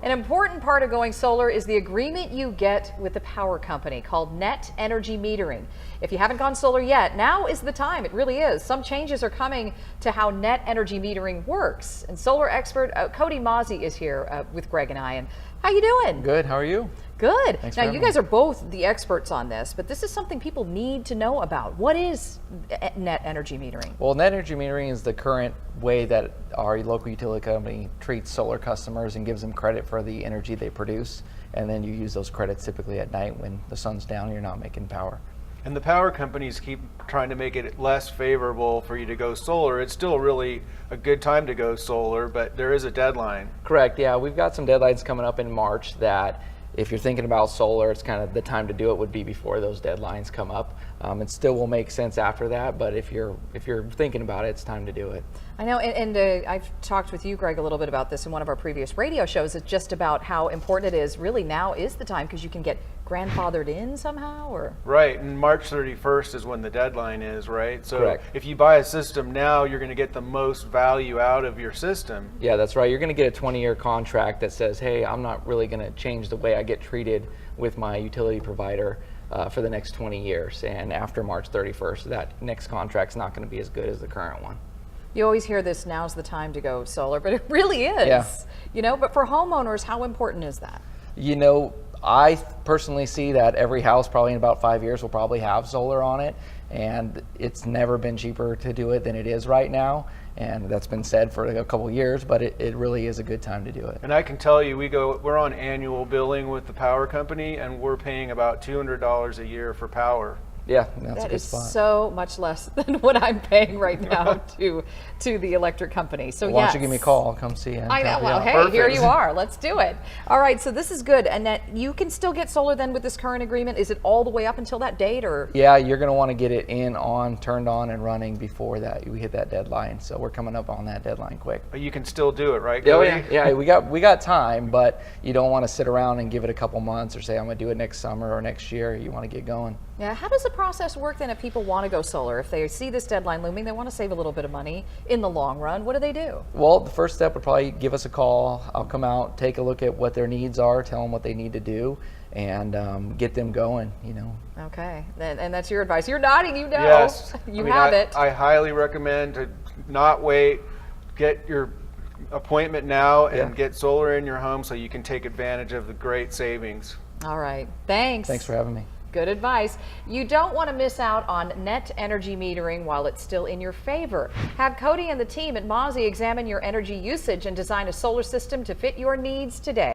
An important part of going solar is the agreement you get with the power company called net energy metering. If you haven't gone solar yet, now is the time. It really is. Some changes are coming to how net energy metering works. And solar expert Cody Mauzy is here with Greg and I. And how you doing? Good. How are you? Good. Thanks now, you guys are both the experts on this, but this is something people need to know about. What is net energy metering? Well, net energy metering is the current way that our local utility company treats solar customers and gives them credit for the energy they produce. And then you use those credits typically at night when the sun's down and you're not making power. And the power companies keep trying to make it less favorable for you to go solar. It's still really a good time to go solar, but there is a deadline. Correct. Yeah, we've got some deadlines coming up in March that if you're thinking about solar, it's kind of the time to do it would be before those deadlines come up. It still will make sense after that, but if you're thinking about it, it's time to do it. I know, and I've talked with you, Greg, a little bit about this in one of our previous radio shows. It's just about how important it is. Really, now is the time because you can get grandfathered in somehow, or right. And March 31st is when the deadline is, right? So correct. If you buy a system now, you're going to get the most value out of your system. Yeah, that's right. You're going to get a 20-year contract that says, hey, I'm not really going to change the way I get treated with my utility provider for the next 20 years. And after March 31st, that next contract's not going to be as good as the current one. You always hear this, now's the time to go solar, but it really is. Yeah. You know, but for homeowners, how important is that? You know, I personally see that every house probably in about 5 years will probably have solar on it, and it's never been cheaper to do it than it is right now. And that's been said for a couple of years, but it really is a good time to do it. And I can tell you, we're on annual billing with the power company, and we're paying about $200 a year for power. Yeah, that's that a good is spot. So much less than what I'm paying right now to the electric company. So why don't you give me a call? I'll come see you. I know. Well, hey, Perfect. here you are. Let's do it. All right. So this is good. And that you can still get solar then with this current agreement. Is it all the way up until that date, or? Yeah, you're going to want to get it turned on and running before that we hit that deadline. So we're coming up on that deadline quick. But you can still do it, right, Oh Cody? yeah, we got time, but you don't want to sit around and give it a couple months or say I'm going to do it next summer or next year. You want to get going. Yeah. How does the process work then if people want to go solar? If they see this deadline looming, they want to save a little bit of money in the long run, what do they do? Well, the first step would probably give us a call. I'll come out, take a look at what their needs are, tell them what they need to do, and get them going, you know. Okay. And that's your advice. You're nodding, you know. Yes. You have it. I highly recommend to not wait. Get your appointment now and get solar in your home so you can take advantage of the great savings. All right. Thanks. Thanks for having me. Good advice. You don't want to miss out on net energy metering while it's still in your favor. Have Cody and the team at Mauzy examine your energy usage and design a solar system to fit your needs today.